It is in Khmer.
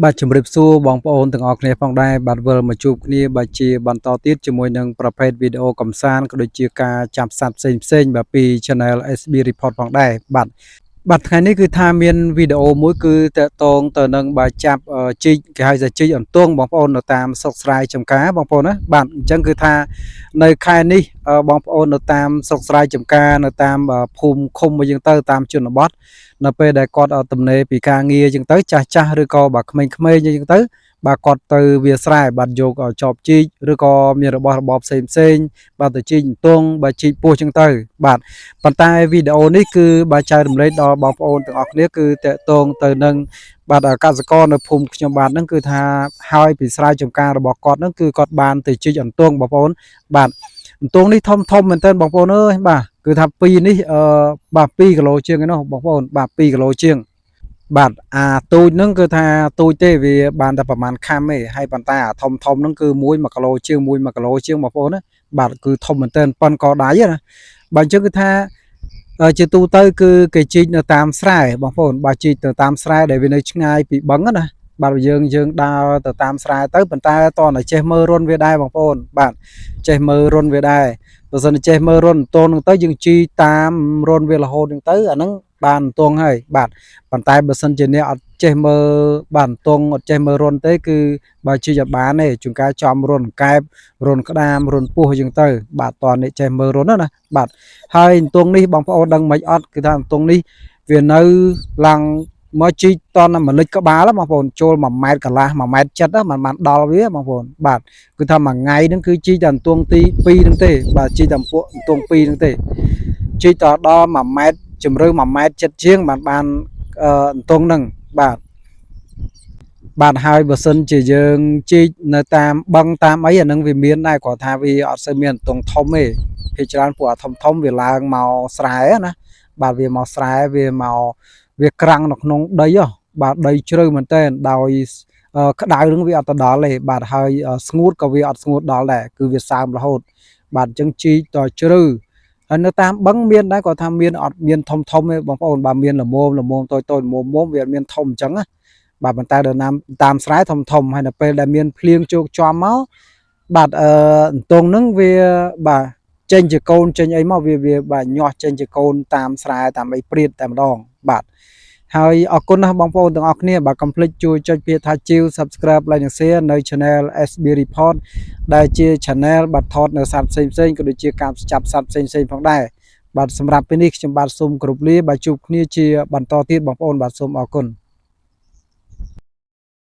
បាទជំរាបសួរបងប្អូនទាំងអស់គ្នាផងដែរបាទវិលមកជួបគ្នាបាទជាបន្តទៀតជាមួយនឹងប្រភេទវីដេអូកំសាន្តក៏ដូចជាការចាប់សត្វផ្សេងៗបាទពី Channel SB Report ផងដែរបាទថ្ងៃនេះគឺថាមានវីដេអូមួយគឺតកតងទៅនឹងបាទចាប់ជីកគេហៅថាជីកអន្ទង់បងប្អូននៅតាមស្រុកស្រែចម្ការបងប្អូនណាបាទអញ្ចឹងគឺថានៅខែនេះបងប្អូននៅតាមស្រុកស្រែចម្ការនៅតាមភូមិឃុំអីចឹងទៅតាមជនបទនៅពេលដែលគាត់ទំនេរពីការងារអញ្ចឹងទៅចាស់ឬក៏បាទក្មេងៗអញ្ចឹងទៅបាទគាត់ទៅវាស្រែបាទយកចបជីកឬក៏មានរបស់របរផ្សេងបាទទៅជីកអន្ទង់បាទជីកពោះអញ្ចឹងទៅបាទប៉ុន្តែវីដេអូនេះគឺបាទចែករំលែកដល់បងប្អូនទាំងអស់គ្នាគឺតកតងទៅនឹងបាទកសិករនៅភូមិខ្ញុំបាទហ្នឹងគឺថាហើយពីស្រែចម្ការរបស់គាត់ហ្នឹងគឺគាត់បានទៅជីកអន្ទង់បងប្អូនបាទអន្ទង់នេះធំមែនទែនបងប្អូនអើយបាទគឺថា2នេះបាទ2គីឡូជាងឯនោះបងប្អូនបាទ2គីឡូជាងបាទអាទូចហ្នឹងគឺថាទូចទេវាបានតែប្រហែលខាំទេហើយប៉ុន្តែអាធំហ្នឹងគឺ1គីឡូជាង1គីឡូជាងបងប្អូនណាបាទគឺធំមែនទែនប៉ុនកដៃណាបាទអញ្ចឹងគឺថាជាទូទៅគឺគេជីកនៅតាមស្រែបងប្អូនបាទជីកទៅតាមស្រែដែលវានៅឆ្ងាយពីបឹងណាបាទយើងដើរទៅតាមស្រែទៅប៉ុន្តែតោះតែចេះមើលរុនវាដែរបងប្អូនបាទចេះមើលរុនវាដែរបើសិនចេះមើលរុនតូនហ្នឹងទៅយើងជីតាមរុនវារហូតហ្នឹងទៅអាហ្នឹងបានតងហើយបាទប៉ុន្តែបើសិនជាអ្នកអត់ចេះមើលបានតងអត់ចេះមើលរុនទេគឺបើជីកអត់បានទេជួនកាលចំរុនកែបរុនក្តាមរុនពោះអញ្ចឹងទៅបាទតើអ្នកចេះមើលរុនណាបាទហើយអន្ទង់នេះបងប្អូនដឹងមិនអត់គឺថាអន្ទង់នេះវានៅឡើងមកជីកតន1លិចក្បាលបងប្អូនចូល1ម៉ែត្រកន្លះ1ម៉ែត្រចិត្តមិនបានដល់វាបងប្អូនបាទគឺថាមួយថ្ងៃហ្នឹងគឺជីកតែអន្ទង់ទី2ហ្នឹងទេបាទជីកតែពួកអន្ទង់2ហ្នឹងទេជីកតដល់1ម៉ែត្រជម្រៅ1ម៉ែត្រចិត្តជាងបានអន្ទង់ហ្នឹងបាទហើយបើសិនជាយើងជីកនៅតាមបឹងតាមអីអានឹងវាមានដែរគ្រាន់ថាវាអត់សូវមានអន្ទង់ធំទេភាគច្រើនពួកអាធំវាឡើងមកស្រែណាបាទវាមកស្រែវាក្រាំងនៅក្នុងដីបាទដីជ្រៅមែនតើដោយក្តៅនឹងវាអត់ទៅដល់ទេបាទហើយស្ងួតក៏វាអត់ស្ងួតដល់ដែរគឺវាសើមរហូតបាទអញ្ចឹងជីកតជ្រៅហើយនៅតាមបឹងមានដែរគាត់ថាមានអត់មានធំទេបងប្អូនបាទមានល្មមតូចល្មមវាអត់មានធំអញ្ចឹងណាបាទប៉ុន្តែដល់តាមស្រែធំហើយនៅពេលដែលមានភ្លៀងជោគជាំមកបាទអន្ទង់ហ្នឹងវាបាទចេញជាកូនចេញអីមកវាបាទញាស់ចេញជាកូនតាមស្រែតាមអីព្រាតតែម្ដងបាទហើយអរគុណណាស់បងប្អូនទាំងអស់គ្នាបាទកុំភ្លេចជួយចុចពាក្យថាជីវ Subscribe Like និង Share នៅ Channel SB Report ដែលជា Channel បាទថតនៅសត្វផ្សេងក៏ដូចជាការចាប់សត្វផ្សេងផងដែរបាទសម្រាប់ពេលនេះខ្ញុំបាទសូមគោរពលាបាទជួបគ្នាជាបន្តទៀតបងប្អូនបាទសូមអរគុណ